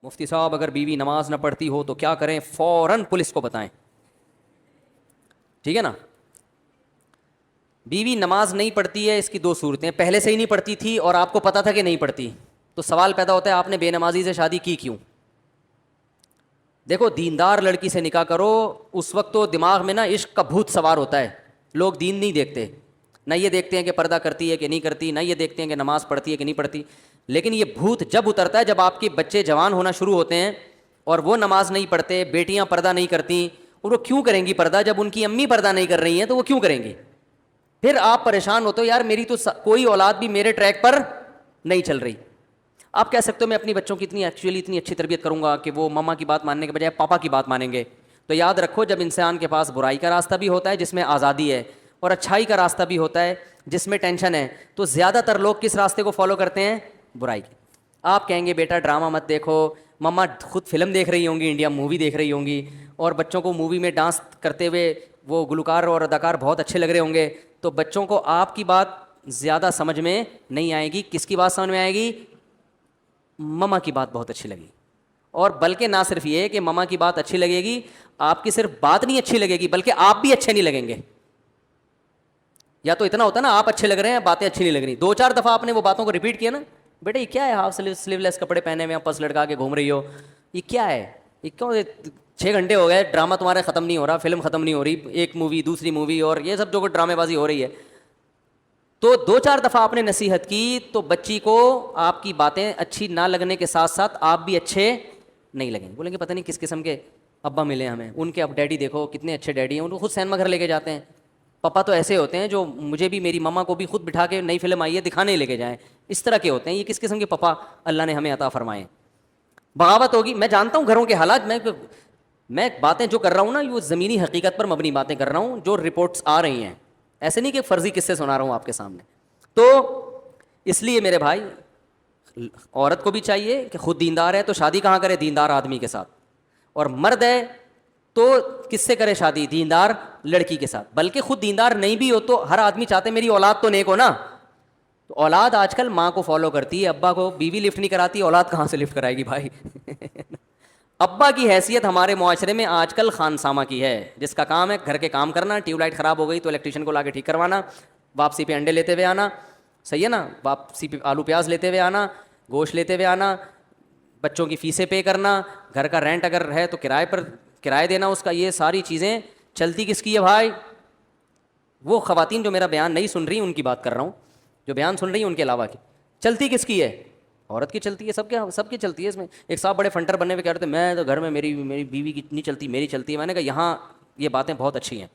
مفتی صاحب اگر بیوی نماز نہ پڑھتی ہو تو کیا کریں؟ فوراً پولیس کو بتائیں، ٹھیک ہے نا. بیوی نماز نہیں پڑھتی ہے، اس کی دو صورتیں: پہلے سے ہی نہیں پڑھتی تھی اور آپ کو پتا تھا کہ نہیں پڑھتی، تو سوال پیدا ہوتا ہے آپ نے بے نمازی سے شادی کی کیوں؟ دیکھو، دیندار لڑکی سے نکاح کرو، اس وقت تو دماغ میں نا عشق کا بھوت سوار ہوتا ہے. لوگ دین نہیں دیکھتے، نہ یہ دیکھتے ہیں کہ پردہ کرتی ہے کہ نہیں کرتی، نہ یہ دیکھتے ہیں کہ نماز پڑھتی ہے کہ نہیں پڑھتی. لیکن یہ بھوت جب اترتا ہے جب آپ کے بچے جوان ہونا شروع ہوتے ہیں اور وہ نماز نہیں پڑھتے، بیٹیاں پردہ نہیں کرتی. اور وہ کیوں کریں گی پردہ جب ان کی امی پردہ نہیں کر رہی ہیں؟ تو وہ کیوں کریں گی؟ پھر آپ پریشان ہوتے ہو، یار میری تو کوئی اولاد بھی میرے ٹریک پر نہیں چل رہی. آپ کہہ سکتے ہو میں اپنی بچوں کی اتنی اچھی تربیت کروں گا کہ وہ ماما کی بات ماننے کے بجائے پاپا کی بات مانیں گے. تو یاد رکھو، جب انسان کے پاس برائی کا راستہ بھی ہوتا ہے جس میں آزادی ہے اور اچھائی کا راستہ بھی ہوتا ہے جس میں ٹینشن ہے، تو زیادہ تر لوگ کس راستے کو فالو کرتے ہیں؟ برائی کے. آپ کہیں گے بیٹا ڈرامہ مت دیکھو، مما خود فلم دیکھ رہی ہوں گی، انڈیا مووی دیکھ رہی ہوں گی، اور بچوں کو مووی میں ڈانس کرتے ہوئے وہ گلوکار اور اداکار بہت اچھے لگ رہے ہوں گے. تو بچوں کو آپ کی بات زیادہ سمجھ میں نہیں آئے گی. کس کی بات سمجھ میں آئے گی؟ مما کی بات بہت اچھی لگی. اور بلکہ نہ صرف یہ کہ مما کی بات اچھی لگے گی، آپ کی صرف بات نہیں اچھی لگے گی بلکہ آپ بھی اچھے نہیں لگیں گے. یا تو اتنا ہوتا نا آپ اچھے لگ رہے ہیں، باتیں اچھی نہیں لگ رہی، دو چار دفعہ آپ نے وہ باتوں کو ریپیٹ کیا نا، بیٹا یہ کیا ہے ہاف سلیو لیس کپڑے پہنے ہوئے پس لڑکا کے گھوم رہی ہو، یہ کیا ہے، یہ کیوں 6 گھنٹے ہو گئے ڈرامہ تمہارے ختم نہیں ہو رہا، فلم ختم نہیں ہو رہی، ایک مووی دوسری مووی اور یہ سب جو ڈرامے بازی ہو رہی ہے. تو دو چار دفعہ آپ نے نصیحت کی تو بچی کو آپ کی باتیں اچھی نہ لگنے کے ساتھ ساتھ آپ بھی اچھے نہیں لگیں. بولیں گے پتہ نہیں کس قسم کے ابا ملے ہمیں، ان کے اب ڈیڈی دیکھو کتنے اچھے ڈیڈی ہیں، ان کو خود سینما گھر لے کے جاتے ہیں. پپا تو ایسے ہوتے ہیں جو مجھے بھی میری مما کو بھی خود بٹھا کے نئی فلم آئی ہے دکھانے لے کے جائیں، اس طرح کے ہوتے ہیں. یہ کس قسم کے پپا اللہ نے ہمیں عطا فرمائے؟ بغاوت ہوگی. میں جانتا ہوں گھروں کے حالات، میں باتیں جو کر رہا ہوں نا وہ زمینی حقیقت پر مبنی باتیں کر رہا ہوں جو رپورٹس آ رہی ہیں، ایسے نہیں کہ فرضی قصے سنا رہا ہوں آپ کے سامنے. تو اس لیے میرے بھائی، عورت کو بھی چاہیے کہ خود دیندار ہے تو شادی کہاں کرے؟ دیندار آدمی کے ساتھ. اور مرد ہے تو کس سے کرے شادی؟ دیندار لڑکی کے ساتھ. بلکہ خود دیندار نہیں بھی ہو تو ہر آدمی چاہتے ہے میری اولاد تو نیک ہو نا. تو اولاد آج کل ماں کو فالو کرتی ہے، ابا کو. بیوی لفٹ نہیں کراتی، اولاد کہاں سے لفٹ کرائے گی بھائی؟ ابا کی حیثیت ہمارے معاشرے میں آج کل خانسامہ کی ہے، جس کا کام ہے گھر کے کام کرنا، ٹیوب لائٹ خراب ہو گئی تو الیکٹریشین کو لا کے ٹھیک کروانا، واپسی پہ انڈے لیتے ہوئے آنا، صحیح ہے نا، واپسی پہ آلو پیاز لیتے ہوئے آنا، گوشت لیتے ہوئے آنا، بچوں کی فیسیں پے کرنا، گھر کا رینٹ اگر ہے تو کرائے پر کرایہ دینا اس کا. یہ ساری چیزیں چلتی کس کی ہے بھائی؟ وہ خواتین جو میرا بیان نہیں سن رہی ان کی بات کر رہا ہوں، جو بیان سن رہی ہیں ان کے علاوہ کی چلتی کس کی ہے؟ عورت کی چلتی ہے. سب کی چلتی ہے. اس میں ایک صاحب بڑے فنٹر بننے ہوئے کہہ رہے تھے میں تو گھر میں میری بیوی کی نہیں چلتی، میری چلتی ہے. میں نے کہا یہاں یہ باتیں بہت اچھی ہیں،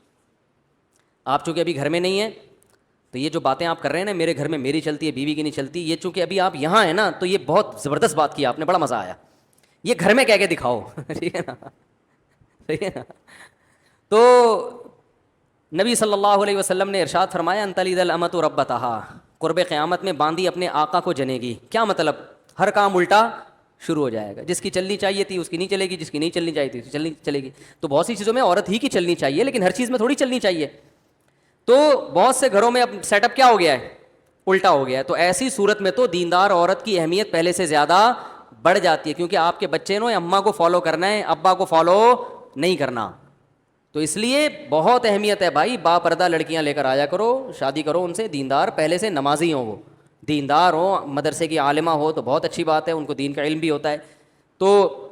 آپ چونکہ ابھی گھر میں نہیں ہیں تو یہ جو باتیں آپ کر رہے ہیں نا میرے گھر میں میری چلتی ہے بیوی کی نہیں چلتی، یہ چونکہ ابھی آپ یہاں ہیں نا تو یہ بہت زبردست بات کی آپ نے، بڑا مزہ آیا. یہ گھر میں کہہ کے دکھاؤ. ٹھیک ہے نا، صحیح ہے نا. تو نبی صلی اللہ علیہ وسلم نے ارشاد فرمایا ان تلد الامۃ ربتہا، قرب قیامت میں باندی اپنے آقا کو جنے گی. کیا مطلب؟ ہر کام الٹا شروع ہو جائے گا. جس کی چلنی چاہیے تھی اس کی نہیں چلے گی، جس کی نہیں چلنی چاہیے تھی اس کی چلے گی. تو بہت سی چیزوں میں عورت ہی کی چلنی چاہیے لیکن ہر چیز میں تھوڑی چلنی چاہیے. تو بہت سے گھروں میں اب سیٹ اپ کیا ہو گیا ہے؟ الٹا ہو گیا ہے. تو ایسی صورت میں تو دیندار عورت کی اہمیت پہلے سے زیادہ بڑھ جاتی ہے، کیونکہ آپ کے بچے نے اماں کو فالو کرنا ہے، ابا کو فالو نہیں کرنا. تو اس لیے بہت اہمیت ہے بھائی، با پردہ لڑکیاں لے کر آیا کرو، شادی کرو ان سے، دیندار پہلے سے نمازی ہوں، وہ دیندار ہوں، مدرسے کی عالمہ ہو تو بہت اچھی بات ہے، ان کو دین کا علم بھی ہوتا ہے. تو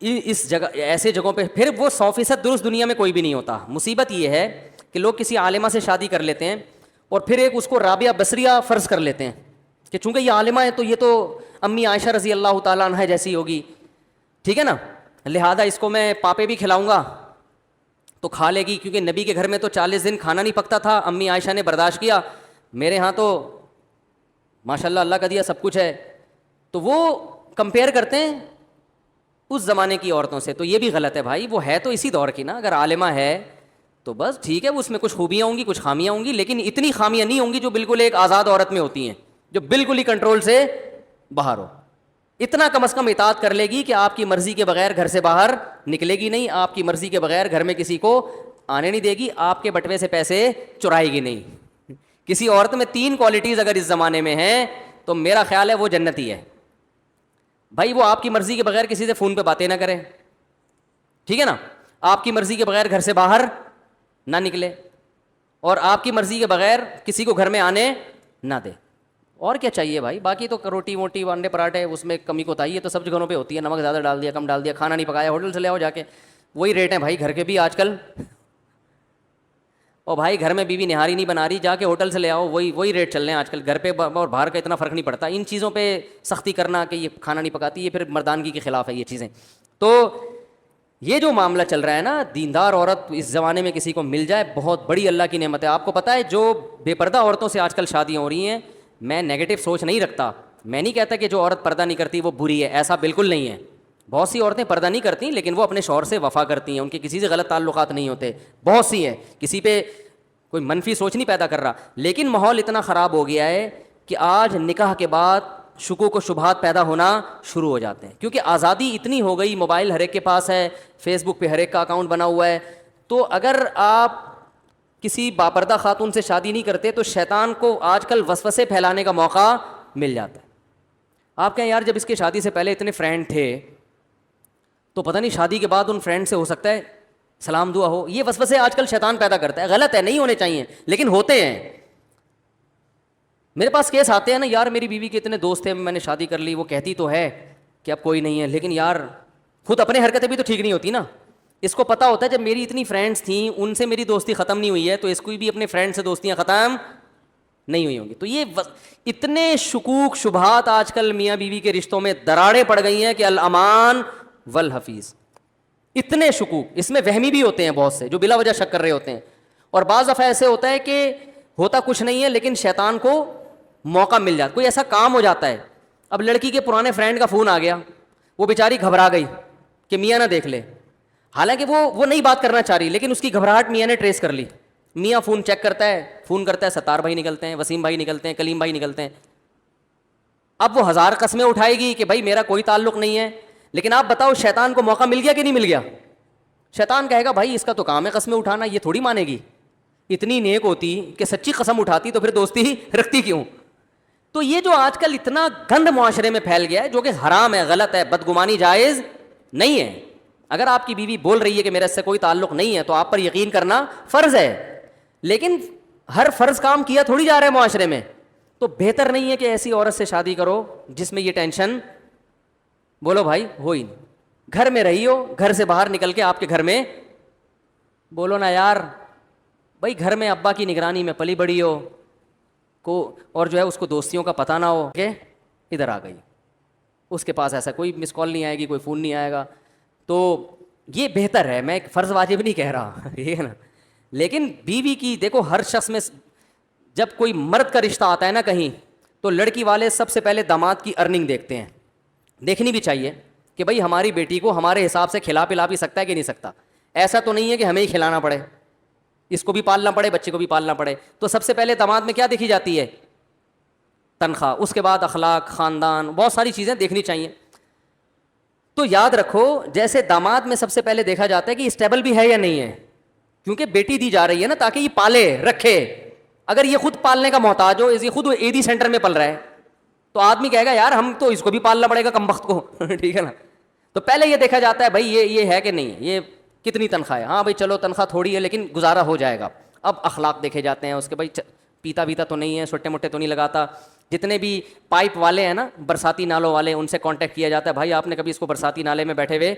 اس جگہ ایسے جگہوں پہ پھر وہ 100% درست دنیا میں کوئی بھی نہیں ہوتا. مصیبت یہ ہے کہ لوگ کسی عالمہ سے شادی کر لیتے ہیں اور پھر ایک اس کو رابعہ بصریہ فرض کر لیتے ہیں کہ چونکہ یہ عالمہ ہے تو یہ تو امی عائشہ رضی اللہ تعالیٰ عنہ جیسی ہوگی، ٹھیک ہے نا، لہذا اس کو میں پاپے بھی کھلاؤں گا تو کھا لے گی، کیونکہ نبی کے گھر میں تو 40 دن کھانا نہیں پکتا تھا، امی عائشہ نے برداشت کیا، میرے ہاں تو ماشاء اللہ اللہ کا دیا سب کچھ ہے. تو وہ کمپیئر کرتے ہیں اس زمانے کی عورتوں سے. تو یہ بھی غلط ہے بھائی، وہ ہے تو اسی دور کی نا، اگر عالمہ ہے تو بس ٹھیک ہے، اس میں کچھ خوبیاں ہوں گی کچھ خامیاں ہوں گی، لیکن اتنی خامیاں نہیں ہوں گی جو بالکل ایک آزاد عورت میں ہوتی ہیں، جو بالکل ہی کنٹرول سے باہر ہو. اتنا کم از کم اطاعت کر لے گی کہ آپ کی مرضی کے بغیر گھر سے باہر نکلے گی نہیں، آپ کی مرضی کے بغیر گھر میں کسی کو آنے نہیں دے گی، آپ کے بٹوے سے پیسے چرائے گی نہیں. کسی عورت میں 3 کوالٹیز اگر اس زمانے میں ہیں تو میرا خیال ہے وہ جنتی ہے. بھائی وہ آپ کی مرضی کے بغیر کسی سے فون پہ باتیں نہ کرے, ٹھیک ہے نا, آپ کی مرضی کے بغیر گھر سے باہر نہ نکلے, اور آپ کی مرضی کے بغیر کسی کو گھر میں آنے نہ دے. اور کیا چاہیے بھائی, باقی تو روٹی موٹی انڈے پراٹھے اس میں کمی کوتاہی ہے تو سب گھروں پہ ہوتی ہے, نمک زیادہ ڈال دیا کم ڈال دیا, کھانا نہیں پکایا ہوٹل سے لے آؤ جا کے, وہی ریٹ ہیں بھائی گھر کے بھی آج کل. اور بھائی گھر میں بیوی نہاری نہیں بنا رہی, جا کے ہوٹل سے لے آؤ, وہی ریٹ چل رہے ہیں آج کل. گھر پہ اور باہر کا اتنا فرق نہیں پڑتا. ان چیزوں پہ سختی کرنا کہ یہ کھانا نہیں پکاتی, یہ پھر مردانگی کے خلاف ہے یہ چیزیں. تو یہ جو معاملہ چل رہا ہے نا, دیندار عورت اس زمانے میں کسی کو مل جائے بہت بڑی اللہ کی نعمت ہے. آپ کو پتہ ہے جو بے پردہ عورتوں سے آج کل شادیاں ہو رہی ہیں, میں نیگیٹو سوچ نہیں رکھتا, میں نہیں کہتا کہ جو عورت پردہ نہیں کرتی وہ بری ہے, ایسا بالکل نہیں ہے. بہت سی عورتیں پردہ نہیں کرتی لیکن وہ اپنے شوہر سے وفا کرتی ہیں, ان کے کسی سے غلط تعلقات نہیں ہوتے, بہت سی ہیں, کسی پہ کوئی منفی سوچ نہیں پیدا کر رہا. لیکن ماحول اتنا خراب ہو گیا ہے کہ آج نکاح کے بعد شکوک و شبہات پیدا ہونا شروع ہو جاتے ہیں, کیونکہ آزادی اتنی ہو گئی, موبائل ہر ایک کے پاس ہے, فیس بک پہ ہر ایک کا اکاؤنٹ بنا ہوا ہے. تو اگر آپ کسی باپردہ خاتون سے شادی نہیں کرتے تو شیطان کو آج کل وسوسے پھیلانے کا موقع مل جاتا ہے. آپ کہیں یار جب اس کی شادی سے پہلے اتنے فرینڈ تھے تو پتہ نہیں شادی کے بعد ان فرینڈ سے ہو سکتا ہے سلام دعا ہو. یہ وسوسے آج کل شیطان پیدا کرتا ہے, غلط ہے, نہیں ہونے چاہیے لیکن ہوتے ہیں. میرے پاس کیس آتے ہیں نا, یار میری بیوی کے اتنے دوست تھے, میں نے شادی کر لی, وہ کہتی تو ہے کہ اب کوئی نہیں ہے, لیکن یار خود اپنے حرکتیں بھی تو ٹھیک نہیں ہوتی نا. اس کو پتہ ہوتا ہے جب میری اتنی فرینڈس تھیں ان سے میری دوستی ختم نہیں ہوئی ہے تو اس کو بھی اپنے فرینڈ سے دوستیاں ختم نہیں ہوئی ہوں گی. تو یہ اتنے شکوک شبہات آج کل میاں بیوی کے رشتوں میں دراڑیں پڑ گئی ہیں کہ الامان والحفیظ. اتنے شکوک, اس میں وہمی بھی ہوتے ہیں بہت سے جو بلا وجہ شک کر رہے ہوتے ہیں, اور بعض دفعہ ایسے ہوتا ہے کہ ہوتا کچھ نہیں ہے لیکن شیطان کو موقع مل جاتا, کوئی ایسا کام ہو جاتا ہے. اب لڑکی کے پرانے فرینڈ کا فون آ گیا, وہ بیچاری گھبرا گئی کہ میاں نہ دیکھ لے, حالانکہ وہ نہیں بات کرنا چاہ رہی لیکن اس کی گھبراہٹ میاں نے ٹریس کر لی. میاں فون چیک کرتا ہے, فون کرتا ہے, ستار بھائی نکلتے ہیں, وسیم بھائی نکلتے ہیں, کلیم بھائی نکلتے ہیں. اب وہ ہزار قسمیں اٹھائے گی کہ بھائی میرا کوئی تعلق نہیں ہے, لیکن آپ بتاؤ شیطان کو موقع مل گیا کہ نہیں مل گیا؟ شیطان کہے گا بھائی اس کا تو کام ہے قسمیں اٹھانا, یہ تھوڑی مانے گی, اتنی نیک ہوتی کہ سچی قسم اٹھاتی تو پھر دوستی ہی رکھتی کیوں. تو یہ جو آج کل اتنا گند معاشرے میں پھیل گیا ہے جو کہ حرام ہے, غلط ہے, بدگمانی جائز نہیں ہے. اگر آپ کی بیوی بول رہی ہے کہ میرا اس سے کوئی تعلق نہیں ہے تو آپ پر یقین کرنا فرض ہے, لیکن ہر فرض کام کیا تھوڑی جا رہا ہے معاشرے میں. تو بہتر نہیں ہے کہ ایسی عورت سے شادی کرو جس میں یہ ٹینشن, بولو بھائی ہو ہی نہیں. گھر میں رہی ہو, گھر سے باہر نکل کے آپ کے گھر میں بولو نا یار بھائی گھر میں ابا کی نگرانی میں پلی بڑی ہو کو, اور جو ہے اس کو دوستیوں کا پتہ نہ ہو کہ ادھر آ گئی, اس کے پاس ایسا کوئی مس کال نہیں آئے گی, کوئی فون نہیں آئے گا. تو یہ بہتر ہے, میں ایک فرض واجب نہیں کہہ رہا, ٹھیک ہے نا. لیکن بیوی کی دیکھو, ہر شخص میں جب کوئی مرد کا رشتہ آتا ہے نا کہیں تو لڑکی والے سب سے پہلے داماد کی ارننگ دیکھتے ہیں, دیکھنی بھی چاہیے کہ بھائی ہماری بیٹی کو ہمارے حساب سے کھلا پلا بھی سکتا ہے کہ نہیں سکتا. ایسا تو نہیں ہے کہ ہمیں ہی کھلانا پڑے, اس کو بھی پالنا پڑے, بچے کو بھی پالنا پڑے. تو سب سے پہلے داماد میں کیا دیکھی جاتی ہے؟ تنخواہ, اس کے بعد اخلاق, خاندان, بہت ساری چیزیں دیکھنی چاہیے. تو یاد رکھو جیسے داماد میں سب سے پہلے دیکھا جاتا ہے کہ اسٹیبل بھی ہے یا نہیں ہے, کیونکہ بیٹی دی جا رہی ہے نا تاکہ یہ پالے رکھے. اگر یہ خود پالنے کا محتاج ہو, یہ خود ایدی سینٹر میں پل رہا ہے تو آدمی کہے گا یار ہم تو اس کو بھی پالنا پڑے گا کمبخت کو, ٹھیک ہے نا. تو پہلے یہ دیکھا جاتا ہے بھائی یہ ہے کہ نہیں, یہ کتنی تنخواہ ہے, ہاں بھائی چلو تنخواہ تھوڑی ہے لیکن گزارا ہو جائے گا. اب اخلاق دیکھے جاتے ہیں اس کے, بھائی پیتا ویتا تو نہیں ہے, چھوٹے موٹے تو نہیں لگاتا. جتنے بھی پائپ والے ہیں نا, برساتی نالوں والے, ان سے کانٹیکٹ کیا جاتا ہے, بھائی آپ نے کبھی اس کو برساتی نالے میں بیٹھے ہوئے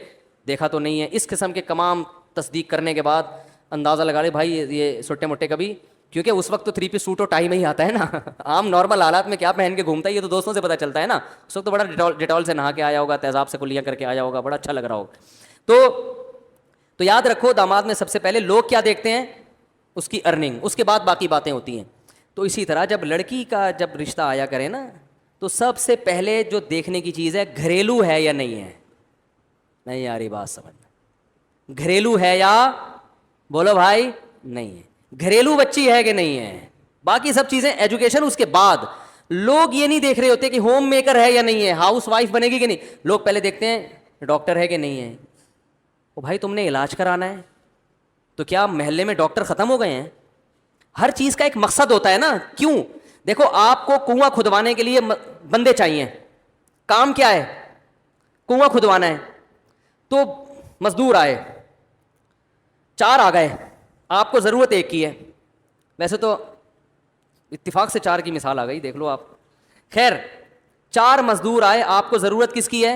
دیکھا تو نہیں ہے. اس قسم کے تمام تصدیق کرنے کے بعد اندازہ لگا لے بھائی یہ چھوٹے موٹے کبھی, کیونکہ اس وقت تو 3 پیس سوٹ اور ٹائی میں ہی آتا ہے نا. عام نارمل حالات میں کیا پہن کے گھومتا ہے یہ تو دوستوں سے پتہ چلتا ہے نا. اس وقت تو بڑا ڈیٹول سے نہا کے آیا ہوگا, تیزاب سے کلیاں کر کے آیا ہوگا, بڑا اچھا لگ رہا ہوگا. تو یاد رکھو داماد میں سب سے پہلے لوگ کیا دیکھتے ہیں؟ اس کی ارننگ, اس کے بعد باقی باتیں ہوتی ہیں. تو اسی طرح جب لڑکی کا جب رشتہ آیا کرے نا تو سب سے پہلے جو دیکھنے کی چیز ہے گھریلو ہے یا نہیں ہے. نہیں یاری بات سمجھنا, گھریلو ہے یا بولو بھائی نہیں ہے, گھریلو بچی ہے کہ نہیں ہے. باقی سب چیزیں ایجوکیشن اس کے بعد. لوگ یہ نہیں دیکھ رہے ہوتے کہ ہوم میکر ہے یا نہیں ہے, ہاؤس وائف بنے گی کہ نہیں. لوگ پہلے دیکھتے ہیں ڈاکٹر ہے کہ نہیں ہے. او بھائی تم نے علاج کرانا ہے تو کیا محلے میں ڈاکٹر ختم ہو گئے ہیں؟ ہر چیز کا ایک مقصد ہوتا ہے نا. کیوں؟ دیکھو آپ کو کنواں کھدوانے کے لیے بندے چاہیے, کام کیا ہے؟ کنواں کھدوانا ہے. تو مزدور آئے, 4 آ گئے, آپ کو ضرورت ایک کی ہے. ویسے تو اتفاق سے 4 کی مثال آ گئی, دیکھ لو آپ. خیر 4 مزدور آئے, آپ کو ضرورت کس کی ہے؟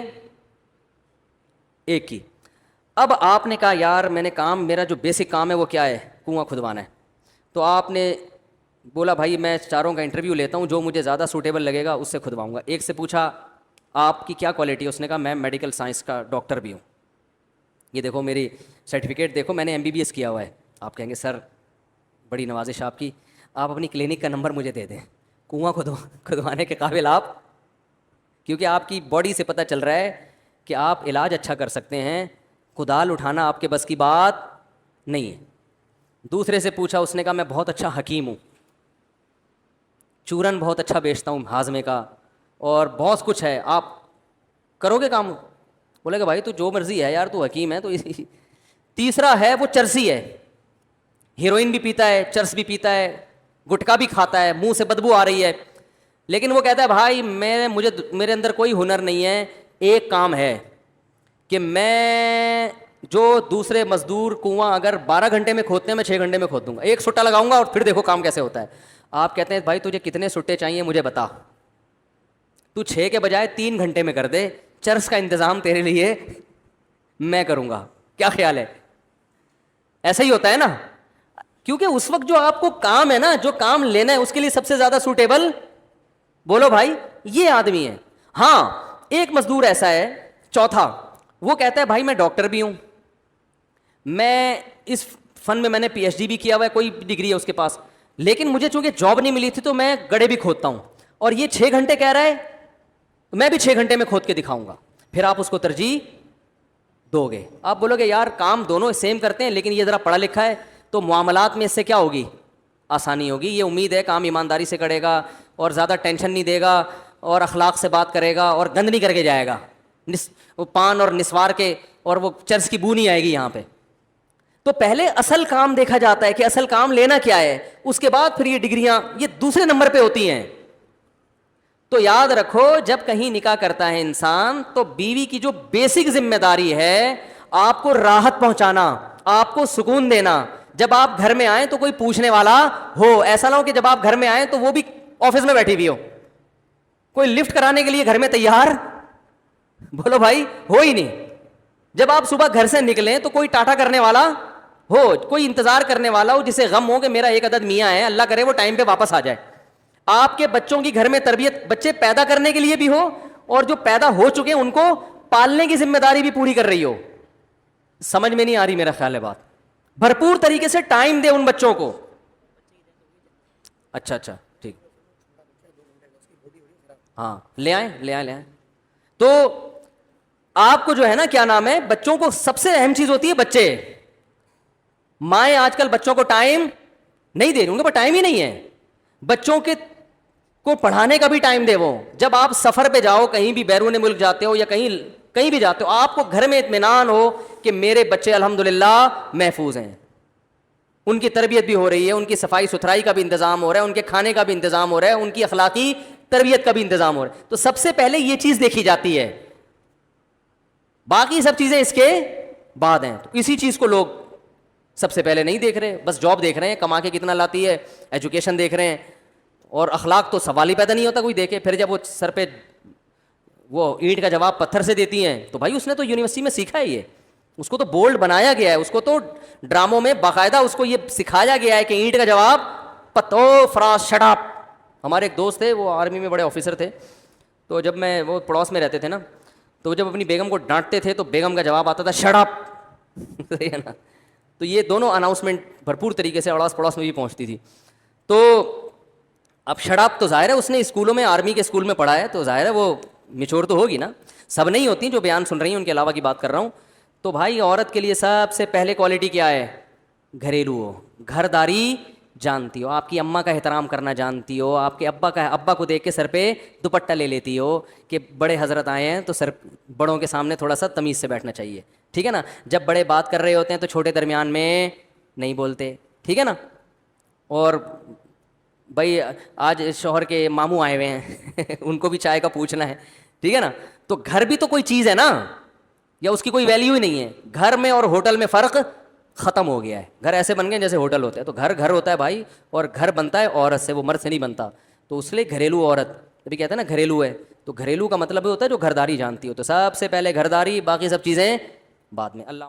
ایک کی. اب آپ نے کہا یار میں نے کام, میرا جو بیسک کام ہے وہ کیا ہے؟ کنواں کھدوانا ہے. تو آپ نے بولا بھائی میں 4 کا انٹرویو لیتا ہوں, جو مجھے زیادہ سوٹیبل لگے گا اس سے کھدواؤں گا. ایک سے پوچھا آپ کی کیا کوالٹی ہے؟ اس نے کہا میں میڈیکل سائنس کا ڈاکٹر بھی ہوں, یہ دیکھو میری سرٹیفکیٹ دیکھو, میں نے MBBS کیا ہوا ہے. آپ کہیں گے سر بڑی نوازش آپ کی, آپ اپنی کلینک کا نمبر مجھے دے دیں, کنواں کھدوانے کے قابل آپ, کیونکہ آپ کی باڈی سے پتہ چل رہا ہے کہ آپ علاج اچھا کر سکتے ہیں, کدال اٹھانا آپ کے بس کی بات نہیں ہے. دوسرے سے پوچھا, اس نے کہا میں بہت اچھا حکیم ہوں, چورن بہت اچھا بیچتا ہوں ہاضمے کا, اور بہت کچھ ہے, آپ کرو گے کام؟ بولے کہ بھائی تو جو مرضی ہے یار, تو حکیم ہے تو تیسرا ہے وہ چرسی ہے, ہیروئن بھی پیتا ہے, چرس بھی پیتا ہے, گٹکا بھی کھاتا ہے, منہ سے بدبو آ رہی ہے, لیکن وہ کہتا ہے بھائی میرے اندر کوئی ہنر نہیں ہے, ایک کام ہے کہ میں جو دوسرے مزدور کنواں اگر 12 گھنٹے میں کھودتے ہیں میں 6 گھنٹے میں کھود دوں گا, ایک سٹا لگاؤں گا اور پھر دیکھو کام کیسے ہوتا ہے. آپ کہتے ہیں بھائی تجھے کتنے سٹے چاہیے مجھے بتا, تو 6 کے بجائے 3 گھنٹے میں کر دے, چرس کا انتظام تیرے لیے میں کروں گا. کیا خیال ہے؟ ایسا ہی ہوتا ہے نا, کیونکہ اس وقت جو آپ کو کام ہے نا, جو کام لینا ہے, اس کے لیے سب سے زیادہ سوٹیبل بولو بھائی یہ آدمی ہے. ہاں ایک مزدور ایسا ہے چوتھا, وہ کہتا ہے بھائی میں ڈاکٹر بھی ہوں, میں اس فن میں نے PhD بھی کیا ہوا ہے, کوئی ڈگری ہے اس کے پاس, لیکن مجھے چونکہ جاب نہیں ملی تھی تو میں گڑھے بھی کھودتا ہوں, اور یہ 6 گھنٹے کہہ رہا ہے میں بھی 6 گھنٹے میں کھود کے دکھاؤں گا. پھر آپ اس کو ترجیح دو گے؟ آپ بولو گے یار کام دونوں سیم کرتے ہیں, لیکن یہ ذرا پڑھا لکھا ہے تو معاملات میں اس سے کیا ہوگی؟ آسانی ہوگی. یہ امید ہے کام ایمانداری سے کرے گا, اور زیادہ ٹینشن نہیں دے گا, اور اخلاق سے بات کرے گا, اور گند نہیں کر کے جائے گا, وہ پان اور نسوار کے اور وہ چرس کی بو نہیں آئے گی یہاں پہ. تو پہلے اصل کام دیکھا جاتا ہے کہ اصل کام لینا کیا ہے, اس کے بعد پھر یہ ڈگریاں یہ دوسرے نمبر پہ ہوتی ہیں. تو یاد رکھو جب کہیں نکاح کرتا ہے انسان تو بیوی کی جو بیسک ذمہ داری ہے آپ کو راحت پہنچانا, آپ کو سکون دینا. جب آپ گھر میں آئیں تو کوئی پوچھنے والا ہو, ایسا نہ ہو کہ جب آپ گھر میں آئیں تو وہ بھی آفس میں بیٹھی ہوئی ہو, کوئی لفٹ کرانے کے لیے گھر میں تیار بولو بھائی ہو ہی نہیں. جب آپ صبح گھر سے نکلیں تو کوئی ٹاٹا کرنے والا ہو, کوئی انتظار کرنے والا ہو, جسے غم ہو کہ میرا ایک عدد میاں ہے, اللہ کرے وہ ٹائم پہ واپس آ جائے. آپ کے بچوں کی گھر میں تربیت, بچے پیدا کرنے کے لیے بھی ہو, اور جو پیدا ہو چکے ہیں ان کو پالنے کی ذمہ داری بھی پوری کر رہی ہو. سمجھ میں نہیں آ رہی میرا خیال ہے بات؟ بھرپور طریقے سے ٹائم دے ان بچوں کو. اچھا ٹھیک, ہاں لے آئیں. تو آپ کو جو ہے نا کیا نام ہے, بچوں کو سب سے اہم چیز ہوتی ہے بچے. مائیں آج کل بچوں کو ٹائم نہیں دے رہی, ان کے پاس ٹائم ہی نہیں ہے. بچوں کے کو پڑھانے کا بھی ٹائم دے. وہ جب آپ سفر پہ جاؤ, کہیں بھی بیرون ملک جاتے ہو یا کہیں بھی جاتے ہو, آپ کو گھر میں اطمینان ہو کہ میرے بچے الحمدللہ محفوظ ہیں, ان کی تربیت بھی ہو رہی ہے, ان کی صفائی ستھرائی کا بھی انتظام ہو رہا ہے, ان کے کھانے کا بھی انتظام ہو رہا ہے, ان کی اخلاقی تربیت کا بھی انتظام ہو رہا ہے. تو سب سے پہلے یہ چیز دیکھی جاتی ہے, باقی سب چیزیں اس کے بعد ہیں. تو اسی چیز کو لوگ سب سے پہلے نہیں دیکھ رہے, بس جاب دیکھ رہے ہیں, کما کے کتنا لاتی ہے, ایجوکیشن دیکھ رہے ہیں, اور اخلاق تو سوال ہی پیدا نہیں ہوتا کوئی دیکھے. پھر جب وہ سر پہ وہ اینٹ کا جواب پتھر سے دیتی ہیں تو بھائی اس نے تو یونیورسٹی میں سیکھا ہے, یہ اس کو تو بولڈ بنایا گیا ہے, اس کو تو ڈراموں میں باقاعدہ اس کو یہ سکھایا گیا ہے کہ اینٹ کا جواب فراز شٹ اپ. ہمارے ایک دوست تھے, وہ آرمی میں بڑے آفیسر تھے, تو جب میں وہ پڑوس میں رہتے تھے نا, تو جب اپنی بیگم کو ڈانٹتے تھے تو بیگم کا جواب آتا تھا شٹ اپ. صحیح ہے نا؟ تو یہ دونوں اناؤنسمنٹ بھرپور طریقے سے اڑاس پڑوس میں بھی پہنچتی تھی. تو اب شٹ اپ تو ظاہر ہے اس نے اسکولوں میں, آرمی کے اسکول میں پڑھا ہے, تو ظاہر ہے وہ میچور تو ہوگی نا. سب نہیں ہوتی جو بیان سن رہی ہیں, ان کے علاوہ کی بات کر رہا ہوں. تو بھائی عورت کے لیے سب سے پہلے کوالٹی کیا ہے؟ گھریلو ہو, گھرداری جانتی ہو, آپ کی اماں کا احترام کرنا جانتی ہو, آپ کے ابا کو دیکھ کے سر پہ دوپٹہ لے لیتی ہو کہ بڑے حضرت آئے ہیں تو سر بڑوں کے سامنے تھوڑا سا تمیز سے بیٹھنا چاہیے, ٹھیک ہے نا. جب بڑے بات کر رہے ہوتے ہیں تو چھوٹے درمیان میں نہیں بولتے, ٹھیک ہے نا. اور بھائی آج شوہر کے ماموں آئے ہوئے ہیں ان کو بھی چائے کا پوچھنا ہے, ٹھیک ہے نا. تو گھر بھی تو کوئی چیز ہے نا, یا اس کی کوئی ویلیو ہی نہیں ہے. گھر میں اور ہوٹل میں فرق ختم ہو گیا ہے. گھر ایسے بن گئے جیسے ہوٹل ہوتا ہے. تو گھر گھر ہوتا ہے بھائی, اور گھر بنتا ہے عورت سے, وہ مرد سے نہیں بنتا. تو اس لیے گھریلو عورت ابھی کہتے ہیں نا گھریلو ہے, تو گھریلو کا مطلب یہ ہوتا ہے جو گھرداری جانتی ہو. تو سب سے پہلے گھرداری, باقی سب چیزیں بعد میں. اللہ